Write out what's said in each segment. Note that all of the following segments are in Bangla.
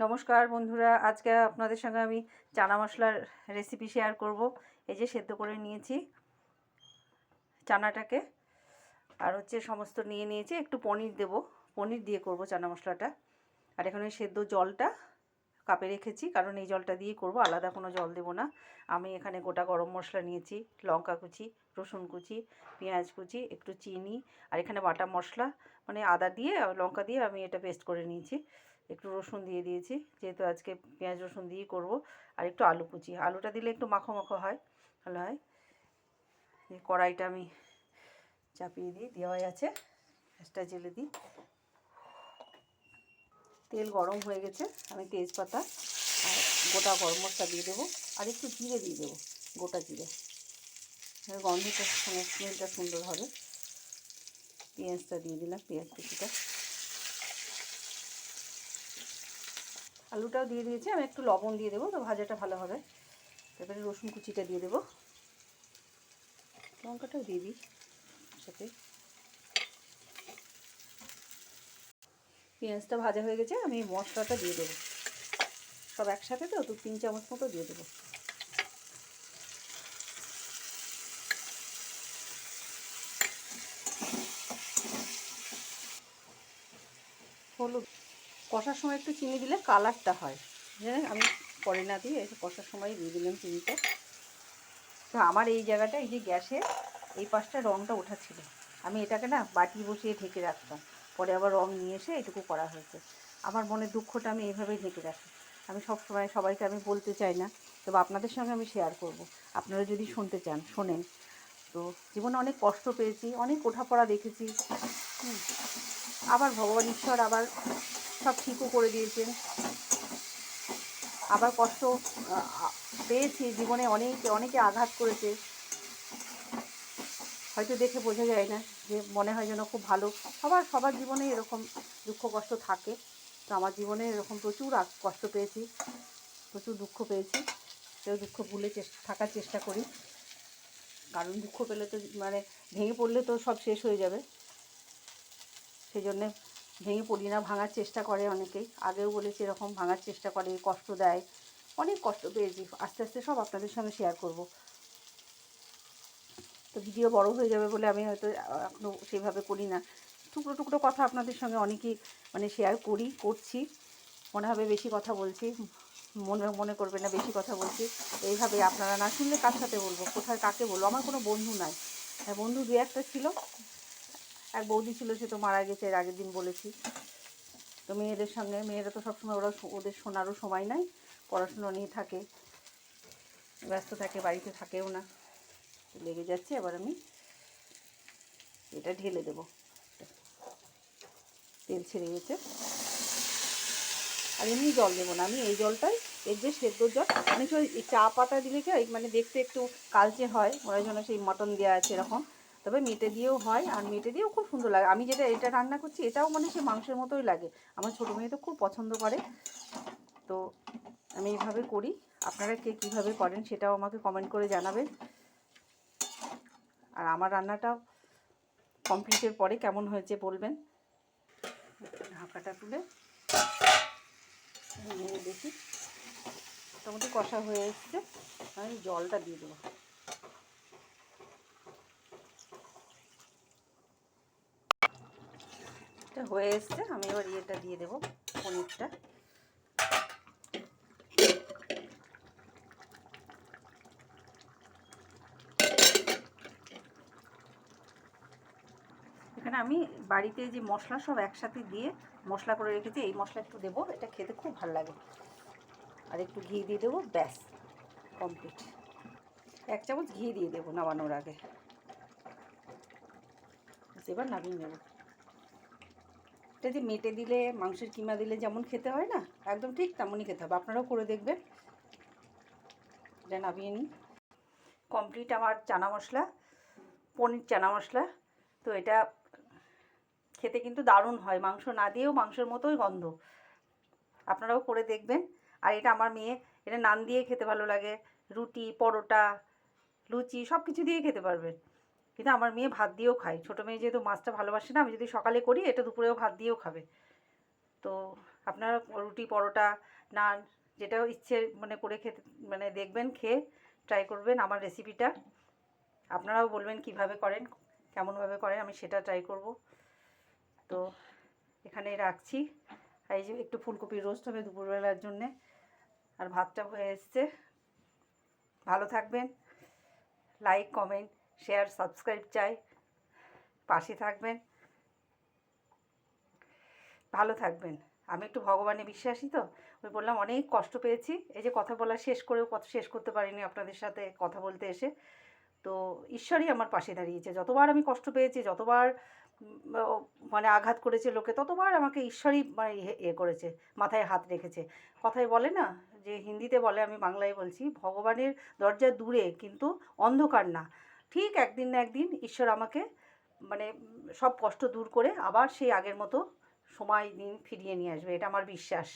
নমস্কার বন্ধুরা, আজকে আপনাদের সঙ্গে আমি চানা মশলার রেসিপি শেয়ার করব। এই যে সেদ্ধ করে নিয়েছি চানাটাকে, আর সমস্ত নিয়ে নিয়েছি। একটু পনির দেব, পনির দিয়ে করব চানা মশলাটা। আর এখানে সেদ্ধ জলটা কাপে রেখেছি, কারণ এই জলটা দিয়েই করব, আলাদা কোনো জল দেব না। আমি এখানে গোটা গরম মশলা নিয়েছি, লঙ্কা কুচি, রসুন কুচি, পেঁয়াজ কুচি, একটু চিনি, আর এখানে বাটা মশলা মানে আদা দিয়ে লঙ্কা দিয়ে আমি এটা পেস্ট করে নিয়েছি। একটু রসুন দিয়ে দিয়েছি, যেহেতু আজকে পেঁয়াজ রসুন দিয়েই করব। আর একটু আলু কুচি, আলুটা দিলে একটু মাখো মাখো হয়, ভালো হয়। এই কড়াইটা আমি চাপিয়ে দিই, দেওয়াই আছে, গ্যাসটা জেলে দিই। তেল গরম হয়ে গেছে, আমি তেজপাতা আর গোটা গরম মশলা দিয়ে দেবো, আর একটু জিরে দিয়ে দেবো, গোটা জিরে, গন্ধটা স্মেলটা সুন্দর হবে। পেঁয়াজটা দিয়ে দিলাম, পেঁয়াজ কুচিটা, আলুটাও দিয়ে দিয়েছি। আমি একটু লবণ দিয়ে দেবো, তো ভাজাটা ভালো হবে। তারপরে রসুন কুচিটা দিয়ে দেবো, লঙ্কাটাও দিয়ে দিই সাথে। পেঁয়াজটা ভাজা হয়ে গেছে, আমি মশলাটা দিয়ে দেবো সব একসাথে, তো 3 চামচ মতো দিয়ে দেবো। হলুদ, কষার সময় একটু চিনি দিলে কালারটা হয়, জানেন। আমি পরে না দিয়ে কষার সময় দিয়ে দিলাম চিনিটা। তো আমার এই জায়গাটা, এই যে গ্যাসে এই পাশটা রঙটা ওঠা ছিল, আমি এটাকে না বাটি বসিয়ে ঢেকে রাখতাম, পরে আবার রঙ নিয়ে এসে এটুকু করা হয়েছে। আমার মনের দুঃখটা আমি এইভাবেই ঢেকে রাখি। আমি সব সময় সবাইকে আমি বলতে চাই না, তবে আপনাদের সঙ্গে আমি শেয়ার করব। আপনারা যদি শুনতে চান শোনেন। তো জীবনে অনেক কষ্ট পেয়েছি, অনেক ওঠাপড়া দেখেছি, আবার ভগবান ঈশ্বর আবার সব ঠিকও করে দিয়েছেন। আবার কষ্ট পেয়েছি জীবনে, অনেকে আঘাত করেছে, হয়তো দেখে বোঝা যায় না, যে মনে হয় যেন খুব ভালো। সবার জীবনে এরকম দুঃখ কষ্ট থাকে। তো আমার জীবনে এরকম প্রচুর কষ্ট পেয়েছি, প্রচুর দুঃখ পেয়েছি। কেউ দুঃখ ভুলে থাকার চেষ্টা করি, কারণ দুঃখ পেলে তো মানে ভেঙে পড়লে তো সব শেষ হয়ে যাবে। সেই জন্যে ভেঙে পড়ি না, ভাঙার চেষ্টা করে অনেকেই। আগেও বলেছি এরকম ভাঙার চেষ্টা করে, কষ্ট দেয়, অনেক কষ্ট পেয়েছি। আস্তে আস্তে সব আপনাদের সঙ্গে শেয়ার করব। তো ভিডিও বড় হয়ে যাবে বলে আমি হয়তো এখনও সেভাবে করি না, টুকরো টুকরো কথা আপনাদের সঙ্গে অনেকই মানে শেয়ার করছি। মনে হবে বেশি কথা বলছি, মনে করবে না বেশি কথা বলছি। এইভাবে আপনারা না শুনলে কার সাথে বলবো, কোথায় কাকে বলবো। আমার কোনো বন্ধু নাই, বন্ধু 2-1টা ছিল। এক বৌদি ছিল, সে তো মারা গেছে, এর আগের দিন বলেছি। তো মেয়েদের সামনে, মেয়েরা তো সবসময় ওদের শোনারও সময় নাই, পড়াশুনো নিয়ে থাকে, ব্যস্ত থাকে, বাড়িতে থাকেও না। লেগে যাচ্ছে। এবার আমি এটা ঢেলে দেব, তেল ছেড়ে গেছে। আর এমনি জল দেবো না, আমি এই জলটাই, এর যে সেদ্ধ জল। অনেক সময় চা পাতা দিলে কি মানে দেখতে একটু কালচে হয়, ওরা জন্য সেই মটন দেওয়া আছে এরকম। তবে মেটে দিয়েও হয়, আর মেটে দিয়েও খুব সুন্দর লাগে। আমি যেটা এটা রান্না করছি, এটাও মানে সে মাংসের মতোই লাগে। আমার ছোটো মেয়ে তো খুব পছন্দ করে। তো আমি এইভাবে করি, আপনারা কে কীভাবে করেন সেটাও আমাকে কমেন্ট করে জানাবেন। আর আমার রান্নাটাও কমপ্লিটের পরে কেমন হয়েছে বলবেন। ঢাকাটা তুলে দেখি, মোটামুটি কষা হয়ে এসছে। আমি জলটা দিয়ে দেবো। এটা হয়ে এসছে, আমি এবার ইয়েটা দিয়ে দেবো, পনিরটা। এখানে আমি বাড়িতে যে মশলা সব একসাথে দিয়ে মশলা করে রেখেছি, এই মশলা একটু দেবো, এটা খেতে খুব ভালো লাগে। আর একটু ঘি দিয়ে দেবো, ব্যাস কমপ্লিট। 1 চামচ ঘি দিয়ে দেবো নামানোর আগে, এবার নামিয়ে নেব। এটা যে মেটে দিলে, মাংসের কিমা দিলে যেমন খেতে হয় না, একদম ঠিক তেমনই খেতে হবে। আপনারাও করে দেখবেন। এটা নামিয়ে নিই। কমপ্লিট আমার চানা মশলা, পনির চানা মশলা। তো এটা খেতে কিন্তু দারুণ হয়, মাংস না দিয়েও মাংসের মতোই গন্ধ। আপনারাও করে দেখবেন। আর এটা আমার মেয়ে, এটা নান দিয়ে খেতে ভালো লাগে, রুটি, পরোটা, লুচি সব কিছু দিয়ে খেতে পারবেন। কিন্তু আমার মেয়ে ভাত দিয়েও খায়। ছোটো মেয়ে যেহেতু মাছটা ভালোবাসে না, আমি যদি সকালে করি এটা দুপুরেও ভাত দিয়েও খাবে। তো আপনারা রুটি পরোটা নান যেটা ইচ্ছে মানে করে খেতে মানে দেখবেন, খেয়ে ট্রাই করবেন আমার রেসিপিটা। আপনারাও বলবেন কিভাবে করেন, কেমনভাবে করেন, আমি সেটা ট্রাই করব। তো এখানে রাখছি। আর এই যে একটু ফুলকপির রোস্ট হবে দুপুরবেলার জন্যে, আর ভাতটা হয়ে এসছে। ভালো থাকবেন, লাইক কমেন্ট শেয়ার সাবস্ক্রাইব চাই, পাশে থাকবেন, ভালো থাকবেন। আমি একটু ভগবানে বিশ্বাসী, তো ওই বললাম অনেক কষ্ট পেয়েছি, এই যে কথা বলা শেষ করেও কথা শেষ করতে পারিনি আপনাদের সাথে কথা বলতে এসে। তো ঈশ্বরই আমার পাশে দাঁড়িয়েছে, যতবার আমি কষ্ট পেয়েছি, যতবার মানে আঘাত করেছে লোকে, ততবার আমাকে ঈশ্বরই মানে করেছে, মাথায় হাত রেখেছে। কথায় বলে না, যে হিন্দিতে বলে, আমি বাংলায় বলছি, ভগবানের দরজা দূরে কিন্তু অন্ধকার না। ঠিক একদিন না একদিন ঈশ্বর আমাকে মানে সব কষ্ট দূর করে আবার সেই আগের মতো সময় দিন ফিরিয়ে নিয়ে আসবে, এটা আমার বিশ্বাস।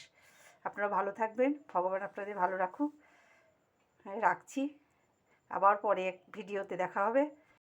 আপনারা ভালো থাকবেন, ভগবান আপনাদের ভালো রাখুক। হ্যাঁ, রাখছি। আবার পরে এক ভিডিওতে দেখা হবে।